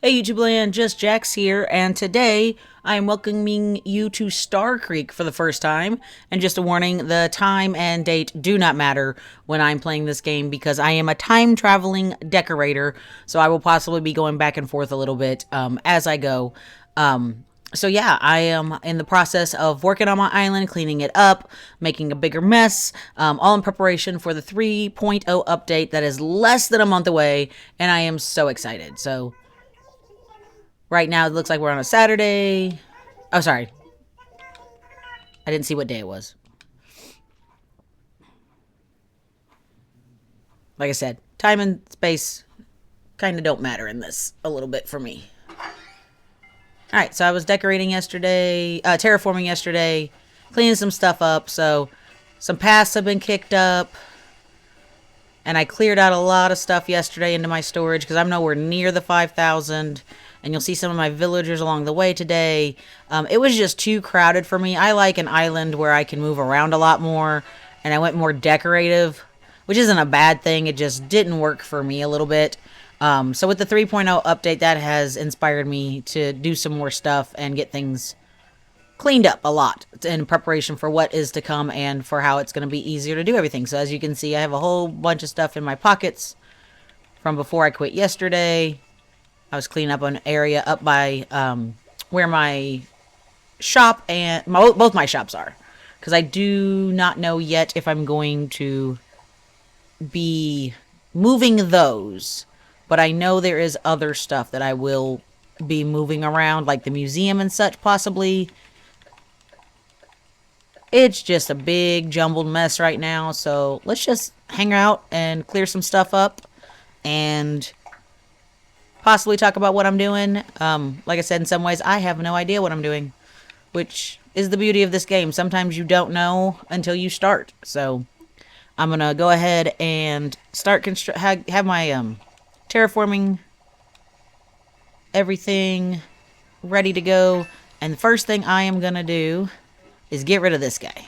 Hey YouTube land, just Jax here, and today I am welcoming you to Star Creek for the first time. And just a warning, the time and date do not matter when I'm playing this game because I am a time traveling decorator, so I will possibly be going back and forth a little bit as I go. So yeah, I am in the process of working on my island, cleaning it up, making a bigger mess, all in preparation for the 3.0 update that is less than a month away, and I am so excited. So right now, it looks like we're on a Saturday. Oh, sorry. I didn't see what day it was. Like I said, time and space kind of don't matter in this a little bit for me. All right, so I was decorating yesterday, terraforming yesterday, cleaning some stuff up. So some paths have been kicked up, and I cleared out a lot of stuff yesterday into my storage because I'm nowhere near the 5,000. And you'll see some of my villagers along the way today. It was just too crowded for me. I like an island where I can move around a lot more, and I went more decorative, which isn't a bad thing. It just didn't work for me a little bit. So with the 3.0 update, that has inspired me to do some more stuff and get things cleaned up a lot in preparation for what is to come and for how it's going to be easier to do everything. So as you can see, I have a whole bunch of stuff in my pockets from before I quit yesterday. I was cleaning up an area up by where my shop and both my shops are, because I do not know yet if I'm going to be moving those, but I know there is other stuff that I will be moving around, like the museum and such, possibly. It's just a big jumbled mess right now, so let's just hang out and clear some stuff up and possibly talk about what I'm doing. Like I said, in some ways, I have no idea what I'm doing, which is the beauty of this game. Sometimes you don't know until you start. So I'm gonna go ahead and start have my terraforming everything ready to go. And the first thing I am gonna do is get rid of this guy.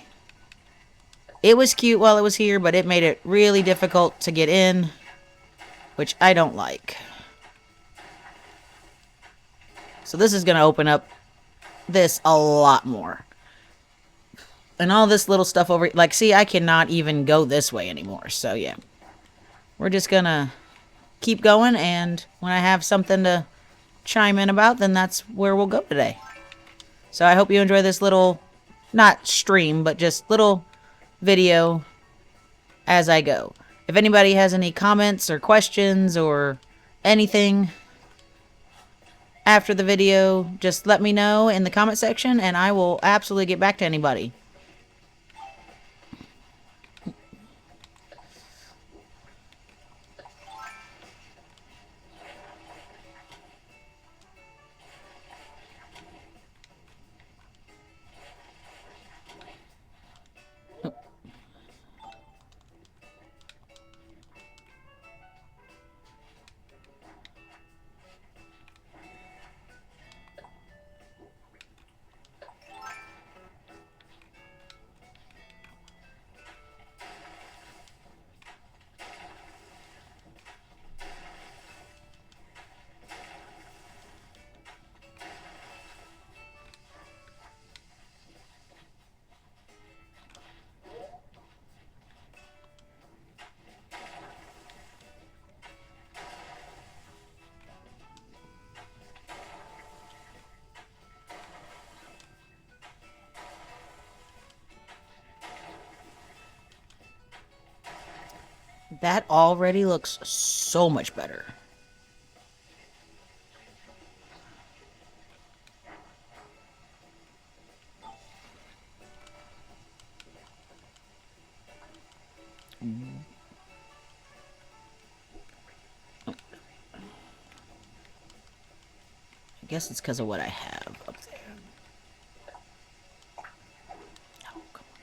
It was cute while it was here, but it made it really difficult to get in, which I don't like. So this is gonna open up this a lot more. And all this little stuff over, like, see, I cannot even go this way anymore. So yeah, we're just gonna keep going, and when I have something to chime in about, then that's where we'll go today. So I hope you enjoy this little, not stream, but just little video as I go. If anybody has any comments or questions or anything after the video, just let me know in the comment section, and I will absolutely get back to anybody. That already looks so much better. I guess it's because of what I have up there. Oh, come on.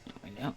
There we go.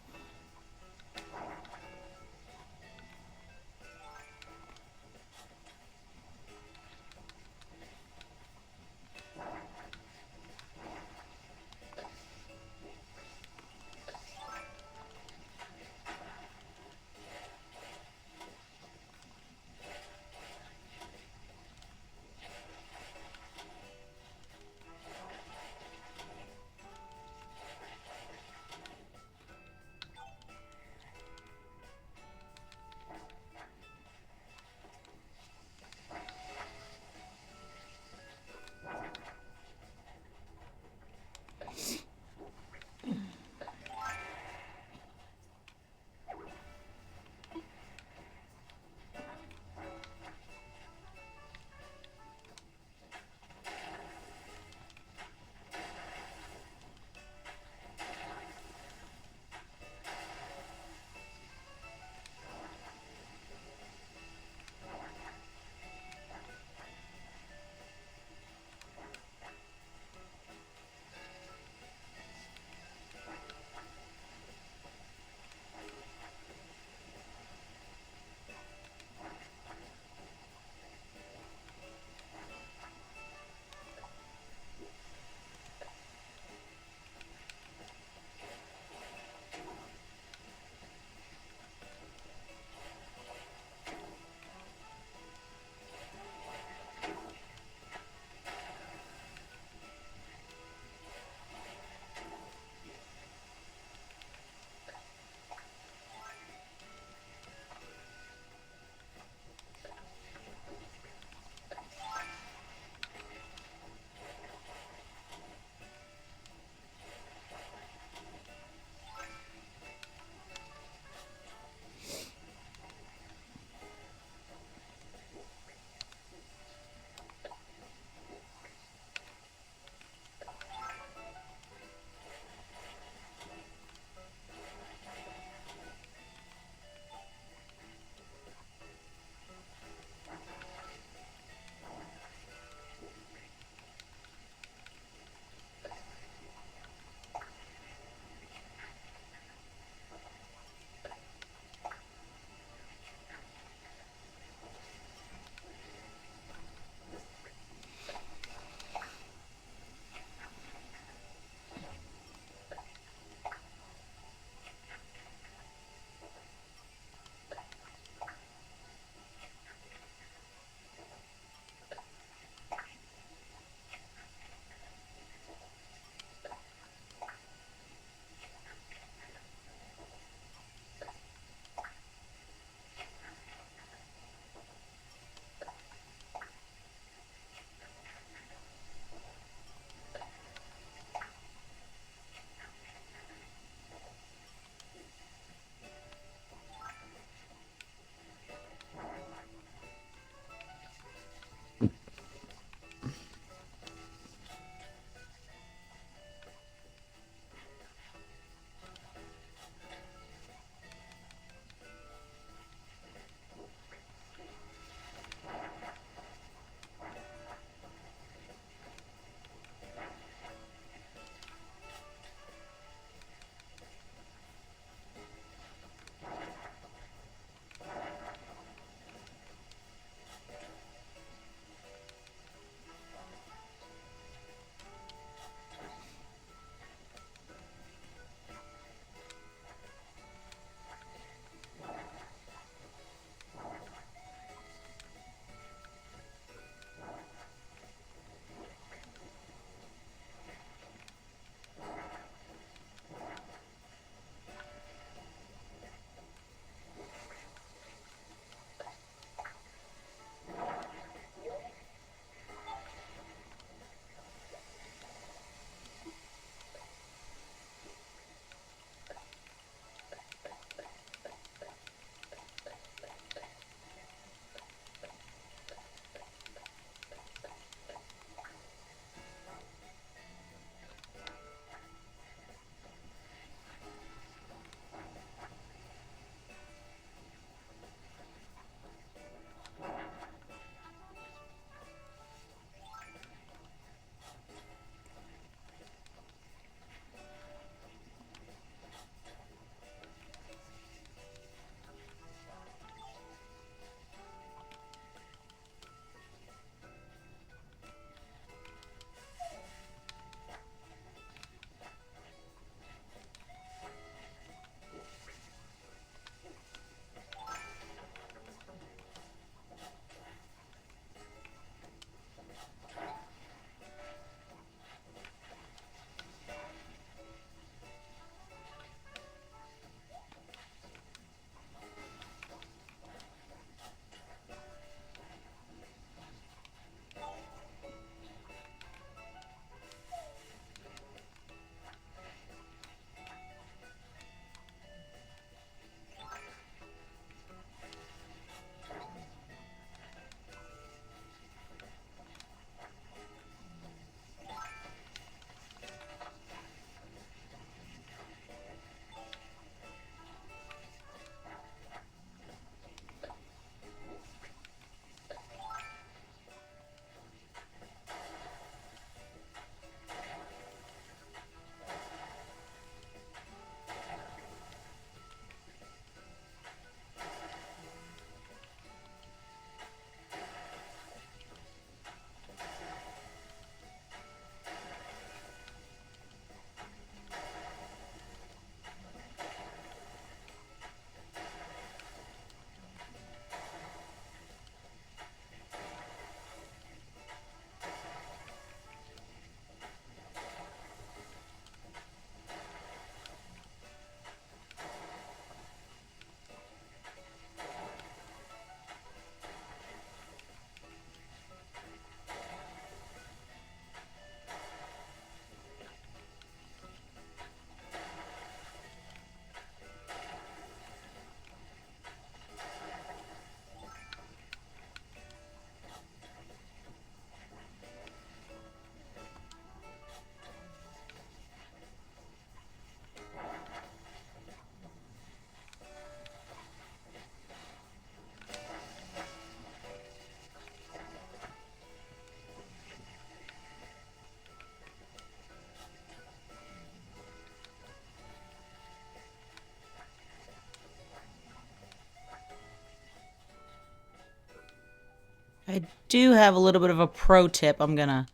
I do have a little bit of a pro tip I'm going to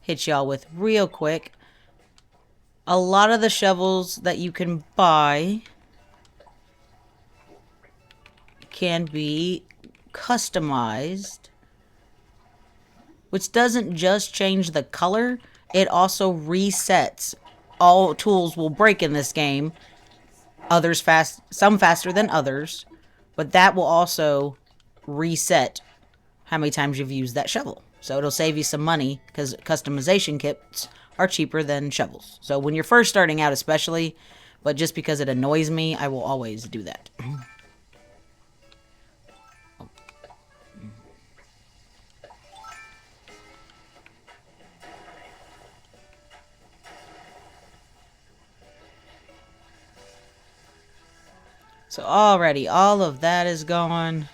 hit y'all with real quick. A lot of the shovels that you can buy can be customized, which doesn't just change the color, it also resets. All tools will break in this game, some faster than others, but that will also reset how many times you've used that shovel. So it'll save you some money because customization kits are cheaper than shovels. So when you're first starting out especially, but just because it annoys me, I will always do that. So already, all of that is gone.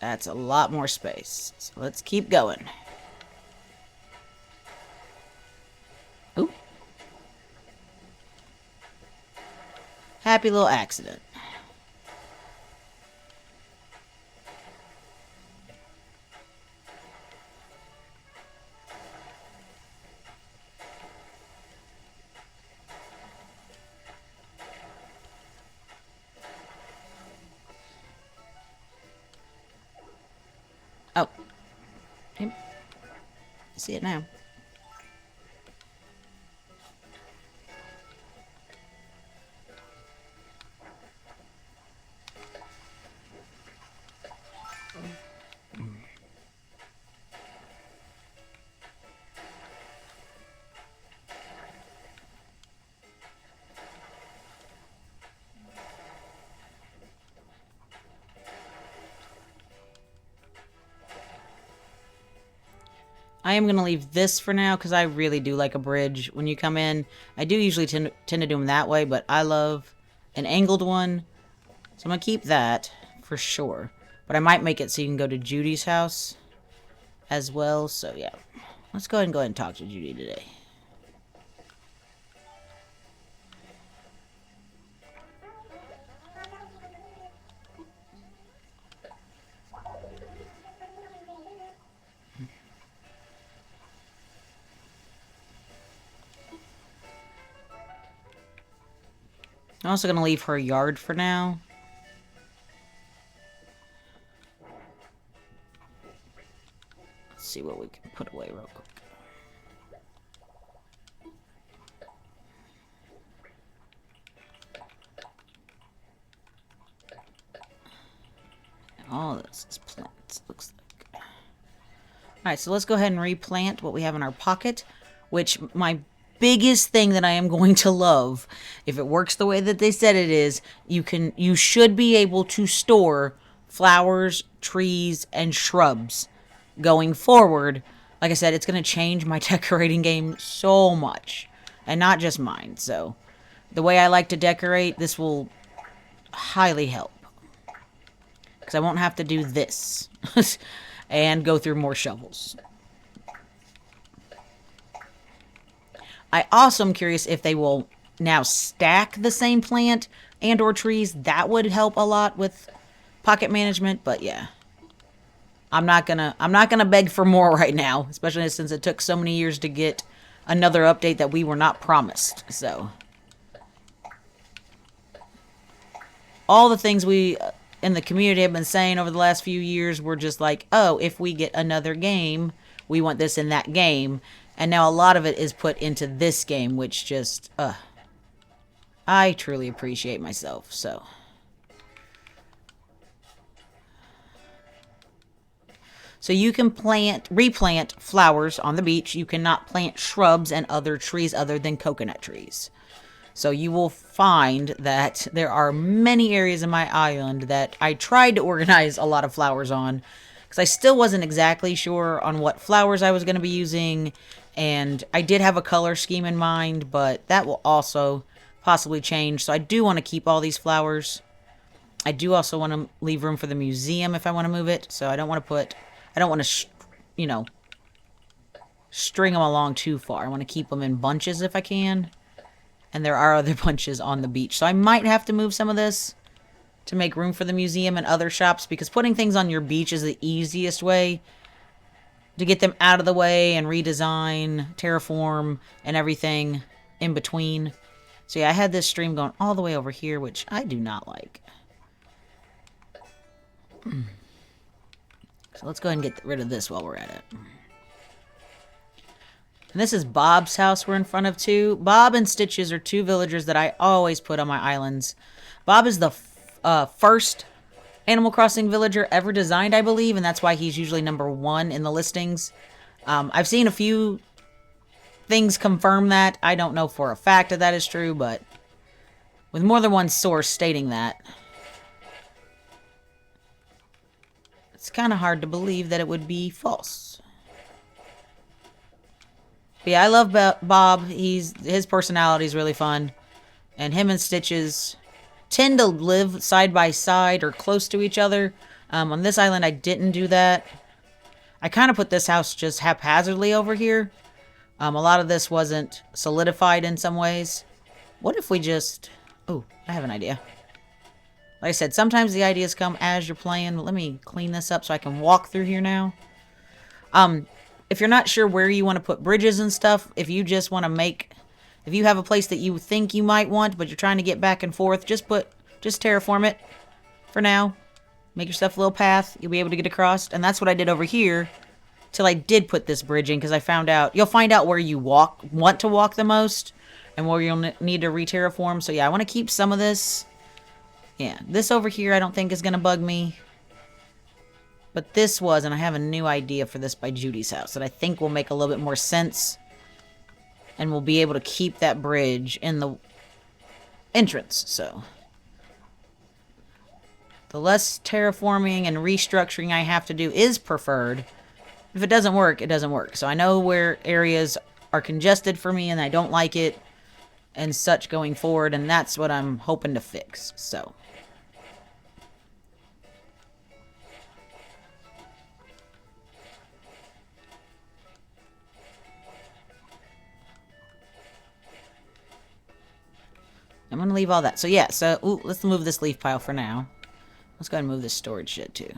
That's a lot more space. So let's keep going. Ooh. Happy little accident. Oh. I see it now. I am going to leave this for now because I really do like a bridge. When you come in, I do usually tend to do them that way, but I love an angled one. So I'm going to keep that for sure. But I might make it so you can go to Judy's house as well. So yeah, let's go ahead and talk to Judy today. I'm also going to leave her yard for now. Let's see what we can put away real quick. And all this is plants, looks like. Alright, so let's go ahead and replant what we have in our pocket, which my biggest thing that I am going to love, if it works the way that they said it is, you should be able to store flowers, trees, and shrubs going forward. Like I said, it's going to change my decorating game so much, and not just mine. So the way I like to decorate, this will highly help, because I won't have to do this and go through more shovels. I also am curious if they will now stack the same plant and or trees. That would help a lot with pocket management, but yeah. I'm not gonna beg for more right now, especially since it took so many years to get another update that we were not promised. So all the things we in the community have been saying over the last few years were just like, oh, if we get another game, we want this in that game. And now a lot of it is put into this game, which just, I truly appreciate myself, so. So you can replant flowers on the beach. You cannot plant shrubs and other trees other than coconut trees. So you will find that there are many areas in my island that I tried to organize a lot of flowers on, because I still wasn't exactly sure on what flowers I was going to be using. And I did have a color scheme in mind, but that will also possibly change. So I do want to keep all these flowers. I do also want to leave room for the museum if I want to move it. So I don't want to string them along too far. I want to keep them in bunches if I can. And there are other bunches on the beach. So I might have to move some of this. to make room for the museum and other shops, because putting things on your beach is the easiest way to get them out of the way and redesign, terraform, and everything in between. So yeah, I had this stream going all the way over here, which I do not like. So let's go ahead and get rid of this while we're at it. And this is Bob's house we're in front of too. Bob and Stitches are two villagers that I always put on my islands. Bob is the first Animal Crossing villager ever designed, I believe, and that's why he's usually #1 in the listings. I've seen a few things confirm that. I don't know for a fact that is true, but with more than one source stating that, it's kind of hard to believe that it would be false. But yeah, I love Bob. His personality is really fun. And him and Stitches tend to live side by side or close to each other. On this island, I didn't do that. I kind of put this house just haphazardly over here. A lot of this wasn't solidified in some ways. What if we just... Oh, I have an idea. Like I said, sometimes the ideas come as you're playing. Let me clean this up so I can walk through here now. If you're not sure where you want to put bridges and stuff, if you just want to make... If you have a place that you think you might want, but you're trying to get back and forth, just terraform it for now. Make yourself a little path. You'll be able to get across. And that's what I did over here till I did put this bridge in, because I found out... You'll find out where you want to walk the most and where you'll need to re-terraform. So yeah, I want to keep some of this. Yeah, this over here I don't think is going to bug me. But this was, and I have a new idea for this by Judy's house that I think will make a little bit more sense. And we'll be able to keep that bridge in the entrance, so. The less terraforming and restructuring I have to do is preferred. If it doesn't work, it doesn't work. So I know where areas are congested for me and I don't like it and such going forward, and that's what I'm hoping to fix, so. I'm going to leave all that. So yeah, ooh, let's move this leaf pile for now. Let's go ahead and move this storage shit too.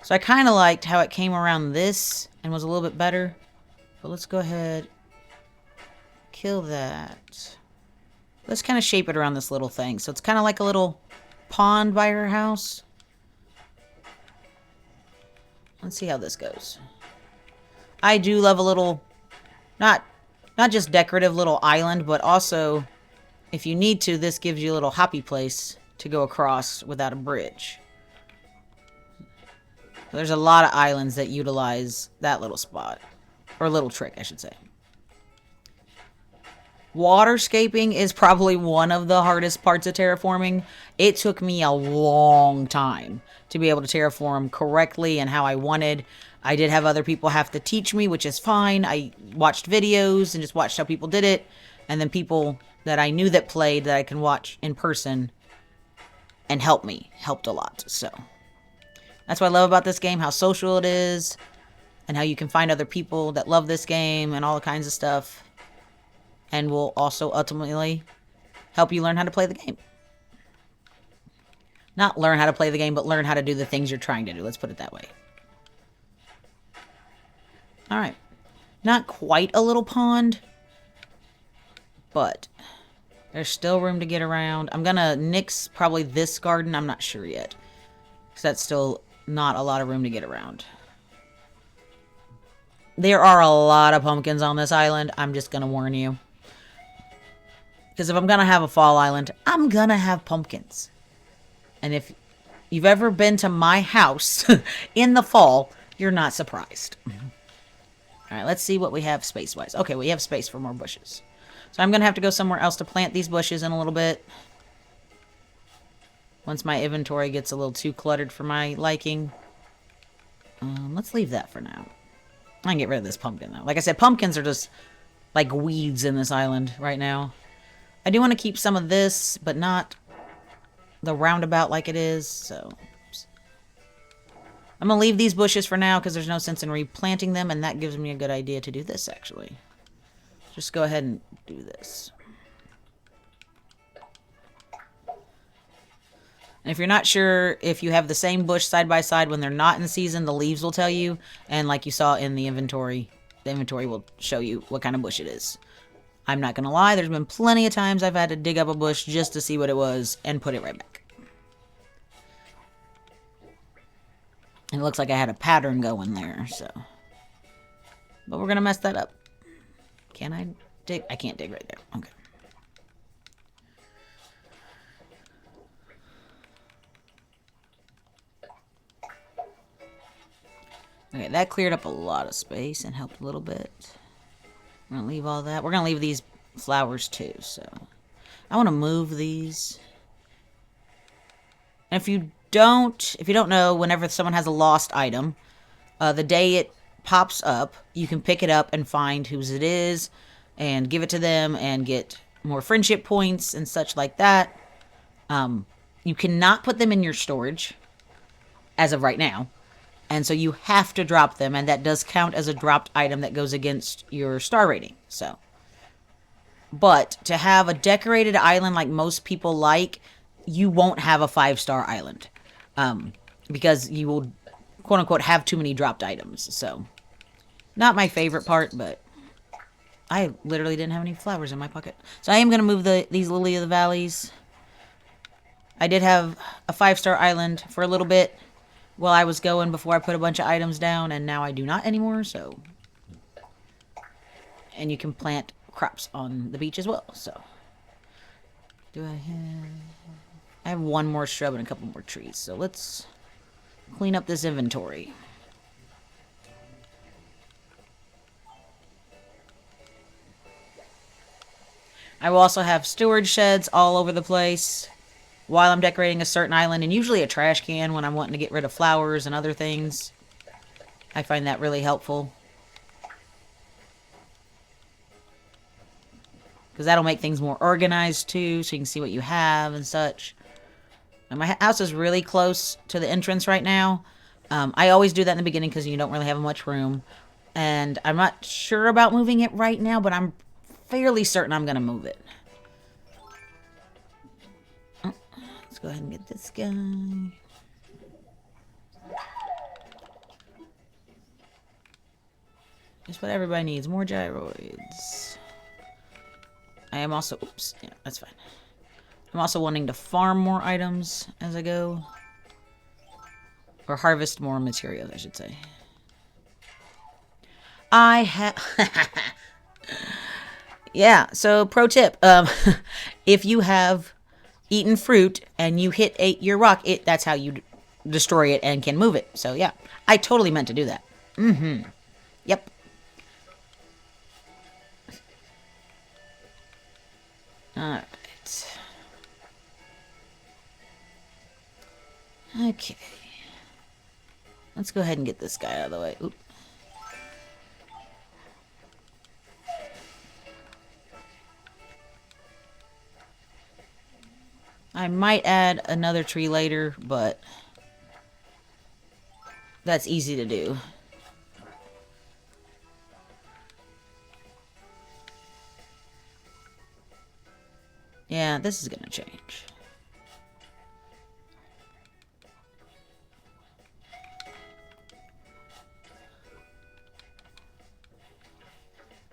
So I kind of liked how it came around this and was a little bit better. But let's go ahead. Kill that. Let's kind of shape it around this little thing. So it's kind of like a little pond by her house. Let's see how this goes. I do love a little... Not just decorative little island, but also, if you need to, this gives you a little hoppy place to go across without a bridge. So there's a lot of islands that utilize that little spot. Or little trick, I should say. Waterscaping is probably one of the hardest parts of terraforming. It took me a long time to be able to terraform correctly and how I wanted. I did have other people have to teach me, which is fine. I watched videos and just watched how people did it. And then people that I knew that played that I can watch in person and helped a lot. So that's what I love about this game, how social it is and how you can find other people that love this game and all kinds of stuff. And will also ultimately help you learn how to play the game. Not learn how to play the game, but learn how to do the things you're trying to do. Let's put it that way. Alright. Not quite a little pond, but there's still room to get around. I'm going to nix probably this garden. I'm not sure yet, because that's still not a lot of room to get around. There are a lot of pumpkins on this island. I'm just going to warn you. Because if I'm going to have a fall island, I'm going to have pumpkins. And if you've ever been to my house in the fall, you're not surprised. Alright, let's see what we have space-wise. Okay, we have space for more bushes. So I'm going to have to go somewhere else to plant these bushes in a little bit. Once my inventory gets a little too cluttered for my liking. Let's leave that for now. I can get rid of this pumpkin, though. Like I said, pumpkins are just like weeds in this island right now. I do want to keep some of this, but not the roundabout like it is, so... Oops. I'm going to leave these bushes for now because there's no sense in replanting them, and that gives me a good idea to do this, actually. Just go ahead and do this. And if you're not sure if you have the same bush side by side when they're not in season, the leaves will tell you. And like you saw in the inventory will show you what kind of bush it is. I'm not going to lie, there's been plenty of times I've had to dig up a bush just to see what it was and put it right back. And it looks like I had a pattern going there, so. But we're going to mess that up. Can I dig? I can't dig right there. Okay. Okay, that cleared up a lot of space and helped a little bit. We're going to leave all that. We're going to leave these flowers too, so. I want to move these. And if you don't know, whenever someone has a lost item, the day it pops up, you can pick it up and find whose it is and give it to them and get more friendship points and such like that. You cannot put them in your storage as of right now. And so you have to drop them, and that does count as a dropped item that goes against your star rating. So, but to have a decorated island like most people like, you won't have a 5-star island. Because you will, quote unquote, have too many dropped items. So, not my favorite part, but I literally didn't have any flowers in my pocket. So I am going to move these Lily of the Valleys. I did have a 5-star island for a little bit while I was going before I put a bunch of items down, and now I do not anymore, so. And you can plant crops on the beach as well, so. I have one more shrub and a couple more trees, so let's clean up this inventory. I will also have storage sheds all over the place while I'm decorating a certain island, and usually a trash can when I'm wanting to get rid of flowers and other things. I find that really helpful. Because that'll make things more organized too, so you can see what you have and such. And my house is really close to the entrance right now. I always do that in the beginning because you don't really have much room. And I'm not sure about moving it right now, but I'm fairly certain I'm going to move it. Let's go ahead and get this guy. Just what everybody needs. More gyroids. I am also... Oops. Yeah, that's fine. I'm also wanting to farm more items as I go. Or harvest more materials, I should say. I have... Yeah, so pro tip. If you have eaten fruit and you hit your rock, that's how you destroy it and can move it. So, yeah. I totally meant to do that. Mm-hmm. Yep. Alright. Okay. Let's go ahead and get this guy out of the way. Oop. I might add another tree later, but that's easy to do. Yeah, this is gonna change.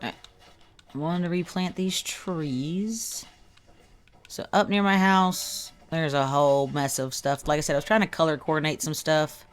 Alright. I wanted to replant these trees. So up near my house, there's a whole mess of stuff. Like I said, I was trying to color coordinate some stuff.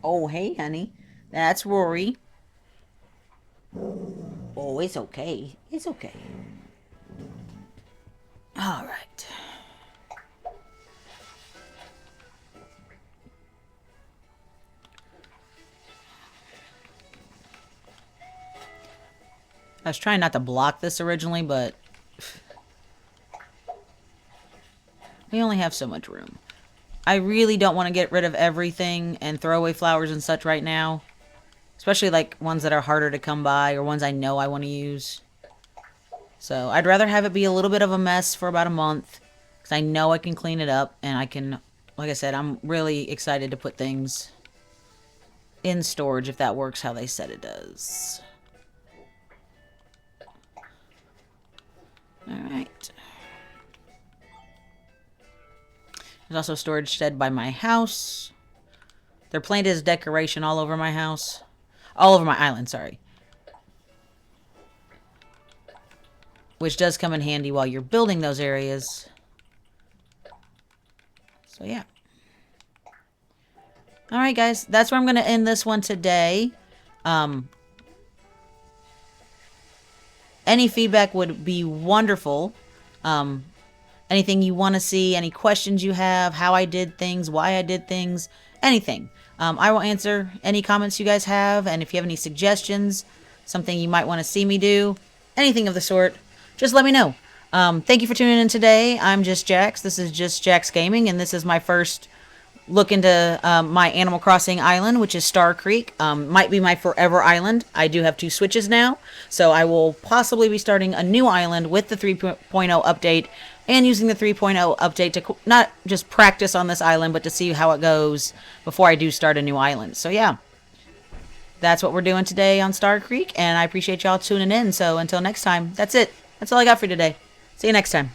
Oh, hey, honey. That's Rory. Oh, it's okay. It's okay. All right. I was trying not to block this originally, but we only have so much room. I really don't want to get rid of everything and throw away flowers and such right now. Especially like ones that are harder to come by or ones I know I want to use. So I'd rather have it be a little bit of a mess for about a month. Because I know I can clean it up and I can, like I said, I'm really excited to put things in storage if that works how they said it does. Alright. There's also a storage shed by my house. They're planted as decoration all over my house. All over my island, sorry. Which does come in handy while you're building those areas. So, yeah. Alright, guys. That's where I'm going to end this one today. Any feedback would be wonderful. Anything you want to see, any questions you have, how I did things, why I did things, anything. I will answer any comments you guys have, and if you have any suggestions, something you might want to see me do, anything of the sort, just let me know. Thank you for tuning in today. I'm Just Jax. This is Just Jax Gaming, and this is my first look into my Animal Crossing island, which is Star Creek. Might be my forever island. I do have 2 Switches now, so I will possibly be starting a new island with the 3.0 update and using the 3.0 update to not just practice on this island, but to see how it goes before I do start a new island. So yeah, that's what we're doing today on Star Creek, and I appreciate y'all tuning in. So until next time, that's it. That's all I got for you today. See you next time.